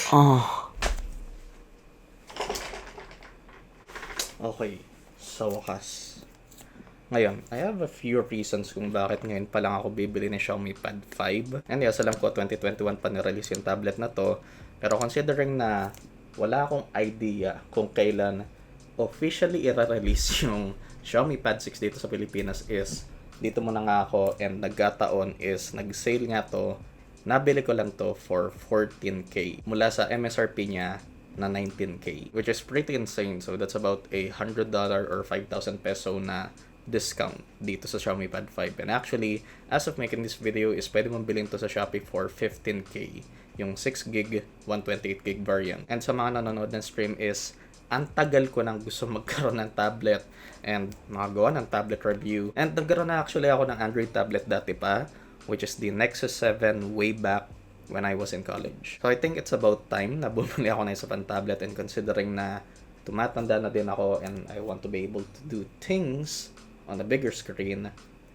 Oh. Okay, sa wakas. Ngayon, I have a few reasons kung bakit ngayon pa lang ako bibili ng Xiaomi Pad 5. And yes, alam ko 2021 pa nirelease yung tablet na to. Pero considering na wala akong idea kung kailan officially i-release yung Xiaomi Pad 6 dito sa Pilipinas is dito muna nga ako, and nagkataon is nag-sale nga to. Nabili ko lang to for 14K mula sa MSRP niya na 19K, which is pretty insane. So that's about $100 or 5,000 peso na discount dito sa Xiaomi Pad 5. And actually, as of making this video, is pwede mong bilhin to sa Shopee for 15K, yung 6GB 128GB variant. And sa mga nanonood ng stream is ang tagal ko nang gusto magkaroon ng tablet and makagawa ng tablet review. And nagkaroon na actually ako ng Android tablet dati pa, which is the Nexus 7 way back when I was in college. So I think it's about time na bumili ako ng isa pang tablet, and considering na tumatanda na din ako and I want to be able to do things on a bigger screen,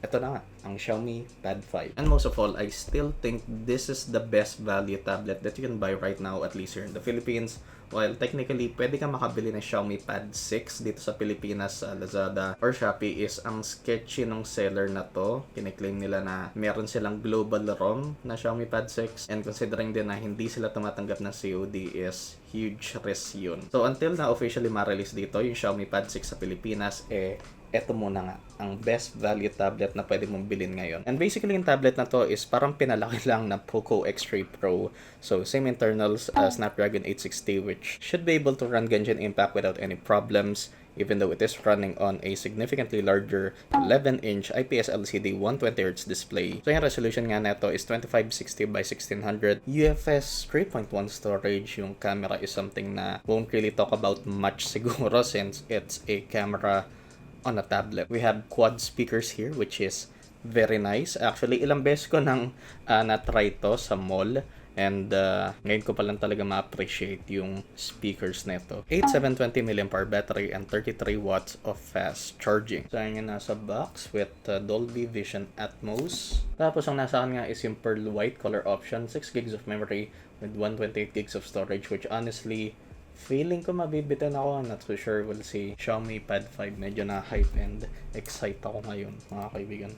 ito na nga, ang Xiaomi Pad 5. And most of all, I still think this is the best value tablet that you can buy right now, at least here in the Philippines. While technically, pwede ka makabili ng Xiaomi Pad 6 dito sa Pilipinas, sa Lazada or Shopee, is ang sketchy ng seller na to. Kiniklaim nila na meron silang global ROM na Xiaomi Pad 6, and considering din na hindi sila tumatanggap ng COD is huge risk yun. So until na officially ma-release dito yung Xiaomi Pad 6 sa Pilipinas, eto muna nga, ang best value tablet na pwede mong bilhin ngayon. And basically, yung tablet na to is parang pinalaki lang na Poco X3 Pro. So, same internals, Snapdragon 860, which should be able to run Genshin Impact without any problems, even though it is running on a significantly larger 11-inch IPS LCD 120Hz display. So, yung resolution nga neto is 2560 by 1600. UFS 3.1 storage. Yung camera is something na won't really talk about much siguro since it's a camera on a tablet. We have quad speakers here, which is very nice. Actually, ilang beses ko nang na-try to sa mall, and ngayon ko pa lang talaga ma-appreciate yung speakers neto. 8720 mAh battery and 33 watts of fast charging. So, yun yung nasa box with Dolby Vision Atmos. Tapos, ang nasa akin nga is yung pearl white color option, 6GB of memory with 128GB of storage, which honestly, feeling ko mabibitan ako. I'm not so sure. We'll see. Xiaomi Pad 5. Medyo na-hype and excite ako ngayon, mga kaibigan.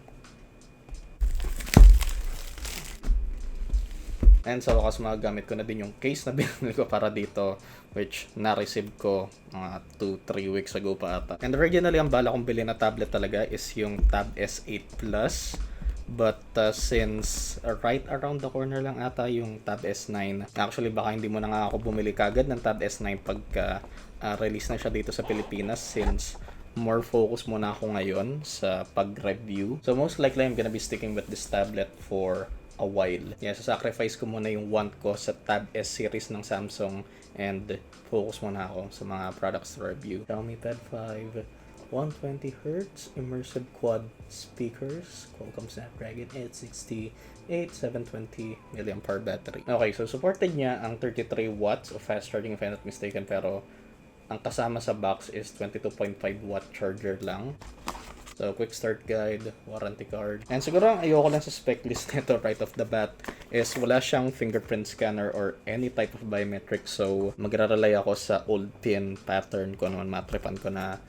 And sa wakas, magagamit ko na din yung case na binili ko para dito, which na-receive ko mga 2-3 weeks ago pa ata. And originally, ang bala kong bilhin na tablet talaga is yung Tab S8 Plus. But since right around the corner lang ata yung Tab S9, actually baka hindi mo na nga ako bumili kagad ng Tab S9 pagka release na siya dito sa Pilipinas, since more focus muna ako ngayon sa pag-review. So most likely I'm gonna be sticking with this tablet for a while. Yeah, so sacrifice ko muna yung want ko sa Tab S series ng Samsung and focus muna ako sa mga products to review. Xiaomi Pad 5, 120Hz immersive quad speakers, Qualcomm Snapdragon 860, 720 mAh battery. Okay, so supported niya ang 33 watts of fast charging if I'm not mistaken, pero ang kasama sa box is 22.5 watt charger lang. So, quick start guide, warranty card. And siguro ang ayoko lang sa spec list nito right off the bat is wala siyang fingerprint scanner or any type of biometric. So, magra-rely ako sa old pin pattern ko naman matripan ko na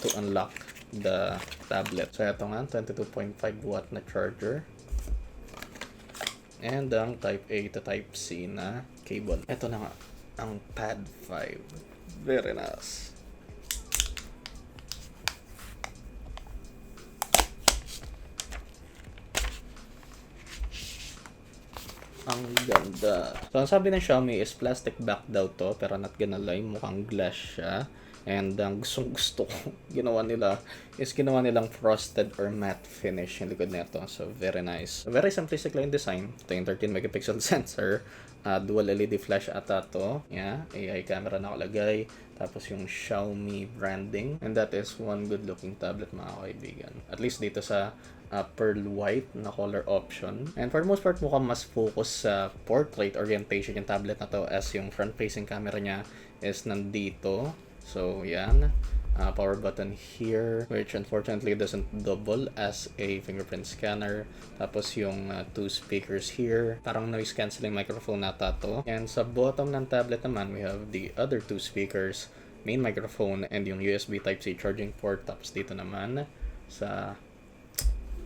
to unlock the tablet. So, ito nga, 22.5 watt na charger. And ang type A to type C na cable. Ito na nga, ang Pad 5. Very nice. Ang ganda. So, ang sabi ng Xiaomi is plastic back daw to, pero not gonna lie, mukhang glass siya. And ang gusto ko ginawa nilang frosted or matte finish yung likod nito. So, very nice. Very simplistic lang yung design. Ito yung 13 megapixel sensor. Dual LED flash ata to. Yeah, AI camera nakalagay. Tapos yung Xiaomi branding. And that is one good looking tablet, mga kaibigan. At least dito sa pearl white na color option. And for the most part, mukhang mas focus sa portrait orientation yung tablet na to, as yung front facing camera niya is nandito. So, yan. power button here, which unfortunately doesn't double as a fingerprint scanner. Tapos yung 2 speakers here, parang noise cancelling microphone nata to. And sa bottom ng tablet naman, we have the other 2 speakers, main microphone, and yung USB Type-C charging port. Tapos dito naman sa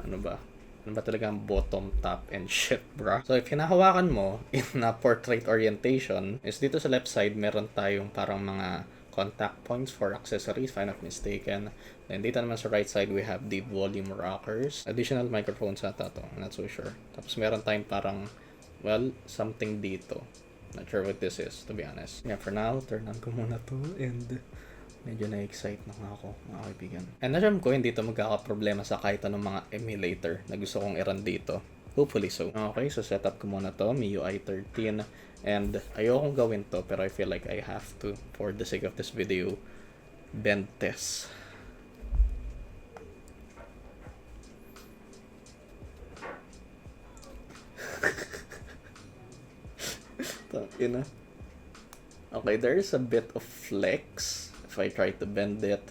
ano ba talaga ang bottom, top, and shit, bra. So, if hinahawakan mo in a portrait orientation, is dito sa left side, meron tayong parang mga contact points for accessories, if I'm not mistaken. Then, dito naman sa right side, we have the volume rockers. Additional microphones ata to. I'm not so sure. Tapos, meron tayong parang, well, something dito. Not sure what this is, to be honest. Yeah, for now, turn on ko muna to, and medyo na-excite na nga ako, mga kaibigan. And na-jam ko, hindi ito magkakaproblema sa kahit anong mga emulator na gusto kong i-run dito. Hopefully so. Okay, so setup ko muna to, MIUI 13. And ayokong gawin to, pero I feel like I have to, for the sake of this video, bend test. Ina. Okay, there is a bit of flex if I try to bend it,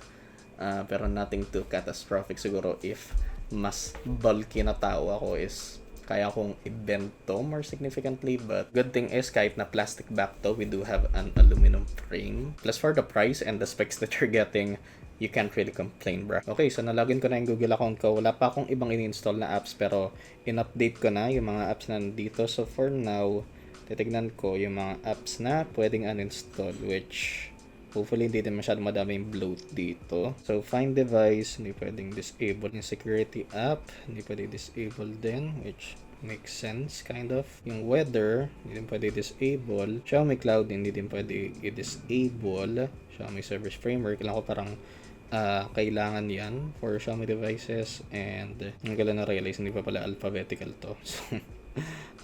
pero nothing too catastrophic. Siguro if mas bulky na tao ako is kaya kong i-bend to more significantly, but good thing is kahit na plastic back to, we do have an aluminum frame. Plus for the price and the specs that you're getting, you can't really complain, bro. Okay, so nalogin ko na yung Google account ko. Wala pa akong ibang in-install na apps, pero in-update ko na yung mga apps na nandito. So for now, titignan ko yung mga apps na pwedeng uninstall, which hopefully hindi din masyadong madami yung bloat dito. So find device, hindi pwedeng disable. Yung security app, hindi pwedeng disable din, which makes sense, kind of. Yung weather, hindi din pwede disable. Xiaomi Cloud, hindi din pwede i-disable. Xiaomi Service Framework, kailangan ko parang kailangan yan for Xiaomi devices. And ang gala na realize, hindi pa pala alphabetical to. So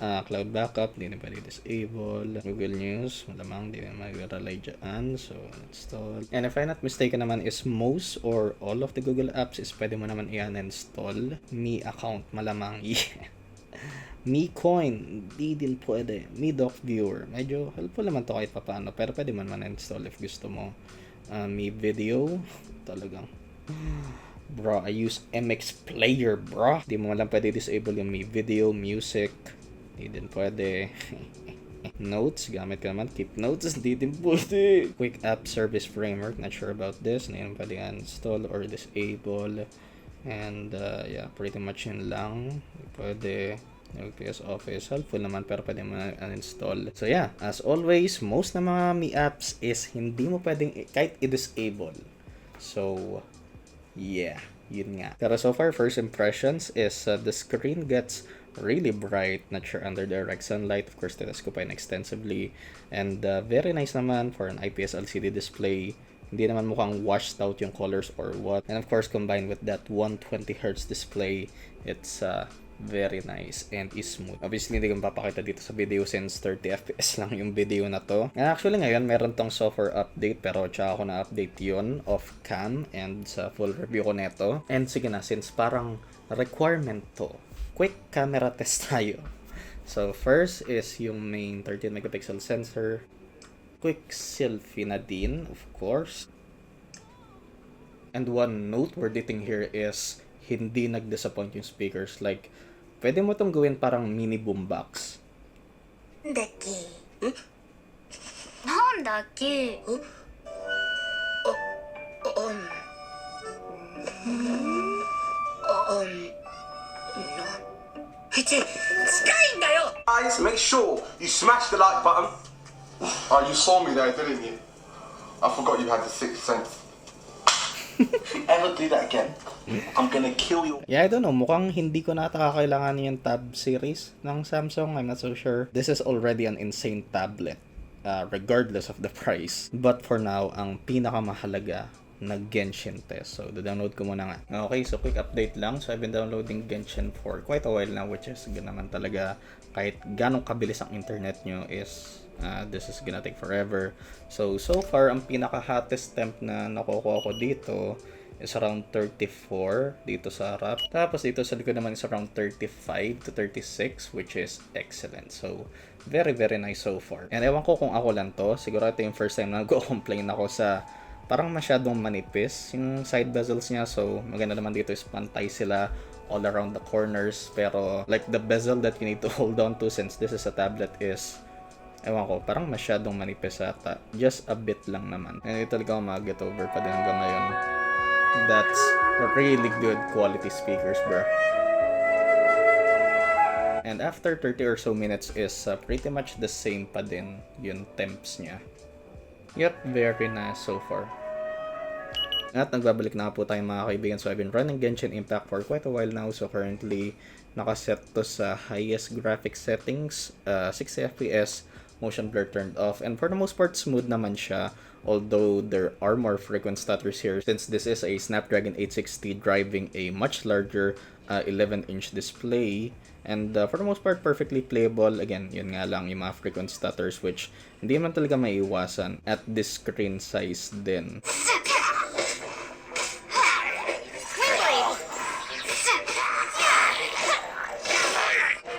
cloud backup, hindi na pwede disable. Google News, malamang hindi na mag-rely dyan. So, install. And if I'm not mistaken naman is most or all of the Google apps is pwede mo naman i-uninstall. Mi account, malamang. Yeah. Mi Coin, di din pwede. Mi Doc Viewer, medyo helpful naman to kahit paano. Pero pwede man install if gusto mo. Mi Video, talagang. Bro, I use MX Player, bro. Di mo lang pwede disable yung Mi Video, Music. Di din pwede. Notes, gamit ka naman. Keep Notes, di din pwede. Quick App Service Framework, not sure about this. Hindi naman pwede uninstall or disable. And yeah, pretty much yun lang. Pwede. PS Office, helpful naman pero pwede mo uninstall. So yeah, as always, most na mga Mi apps is hindi mo pwedeng kahit i-disable. So yeah, yun nga. Pero so far, first impressions is the screen gets really bright, not sure under direct sunlight. Of course, tinest ko pa yun extensively. And very nice naman for an IPS LCD display. Hindi naman mukhang washed out yung colors or what. And of course, combined with that 120Hz display, it's very nice and smooth. Obviously, hindi ko mapapakita dito sa video since 30fps lang yung video na to. And actually, ngayon, meron tong software update pero tsaka ako na-update yun off cam and sa full review ko neto. And sige na, since parang requirement to, quick camera test tayo. So, first is yung main 13 megapixel sensor. Quick selfie na din, of course. And one noteworthy thing here is hindi nag-disappoint yung speakers. Like, pwede mo itong gawin parang mini boombox. Daki. Nandaki? Guys, make sure you smash the like button. Oh, you saw me there, didn't you? I forgot you had the sixth sense. Ever do that again, I'm gonna kill you. Yeah, I don't know. Mukhang hindi ko na kakailangan yung tab series ng Samsung. I'm not so sure. This is already an insane tablet, regardless of the price. But for now, ang pinakamahalaga na Genshin test. So, download ko muna nga. Okay, so quick update lang. So, I've been downloading Genshin for quite a while now, which is good naman talaga. Kahit ganong kabilis ang internet nyo is this is gonna take forever. So far, ang pinaka-hottest temp na nakukuha ko dito is around 34 dito sa harap. Tapos dito sa likod naman is around 35 to 36, which is excellent. So, very, very nice so far. And ewan ko kung ako lang to. Siguro ito yung first time na nag-complain ako sa parang masyadong manipis yung side bezels niya. So, maganda naman dito is pantay sila all around the corners. Pero, like the bezel that you need to hold on to since this is a tablet is, ewan ko, parang masyadong manipis ata. Just a bit lang naman. And ito talaga ako mag-get over pa din hanggang ngayon. That's really good quality speakers, bro. And after 30 or so minutes is pretty much the same pa din yung temps niya. Yep, very nice so far. At nagbabalik na po tayo mga kaibigan. So I've been running Genshin Impact for quite a while now. So currently, nakaset to sa highest graphic settings, 60 FPS, motion blur turned off. And for the most part, smooth naman siya. Although there are more frequent stutters here since this is a Snapdragon 860 driving a much larger 11-inch display. And for the most part, perfectly playable. Again, yun nga lang yung mga frequent stutters which hindi man talaga maiiwasan at this screen size din.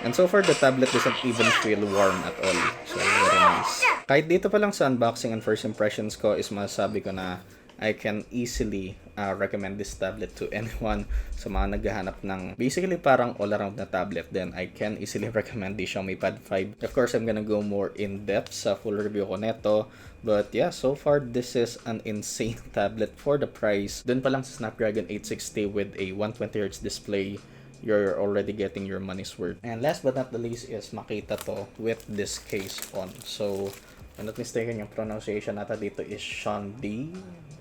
And so far, the tablet doesn't even feel warm at all. So, very nice. Kahit dito pa lang sa unboxing and first impressions ko is masasabi ko na I can easily recommend this tablet to anyone sa mga naghahanap ng basically parang all-around na tablet. Then I can easily recommend the Xiaomi Pad 5. Of course, I'm gonna go more in-depth sa full review ko neto. But yeah, so far this is an insane tablet for the price. Dun pa lang sa Snapdragon 860 with a 120Hz display, you're already getting your money's worth. And last but not the least is makita to with this case on. So, if I'm not mistaken, yung pronunciation nata dito is Xiaomi.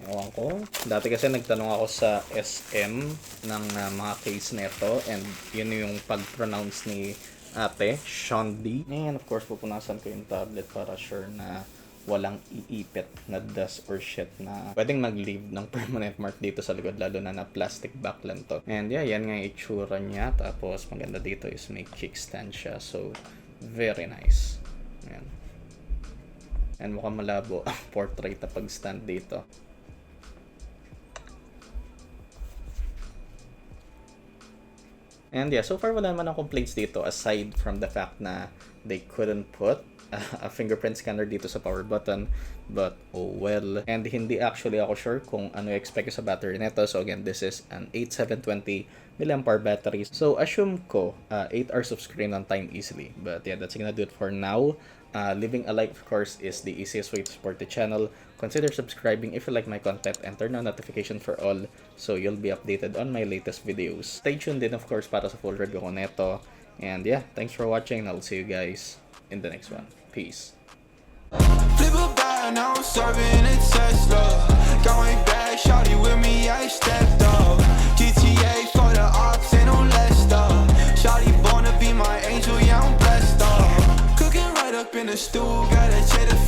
Ewan ko. Dati kasi nagtanong ako sa SM ng mga case neto and yun yung pag-pronounce ni ate, Xiaomi. And of course, pupunasan ko yung tablet para sure na walang iipit na dust or shit na pwedeng mag-leave ng permanent mark dito sa likod, lalo na na plastic back lang to. And yeah, yan nga yung itsura niya. Tapos maganda dito is may kickstand siya. So, very nice. Ayan. And mukhang malabo ang portrait na pag-stand dito. And yeah, so far wala naman ang complaints dito aside from the fact na they couldn't put a fingerprint scanner dito sa power button, but oh well. And hindi actually ako sure kung ano expect ko sa battery nito. So again, this is an 8720 mAh battery. So assume ko 8 hours of screen on time easily. But yeah, that's gonna do it for now. Leaving a like, of course, is the easiest way to support the channel. Consider subscribing if you like my content and turn on notification for all so you'll be updated on my latest videos. Stay tuned din, of course, para sa full review ko neto. And yeah, thanks for watching and I'll see you guys in the next one. Peace. Flip a bag, now I'm serving a Tesla. Going back, shawty with me, I stepped up. GTA for the ops, ain't no less stuff. Shawty born to be my angel, yeah, I'm blessed up. Cooking right up in the stew, got a cheddar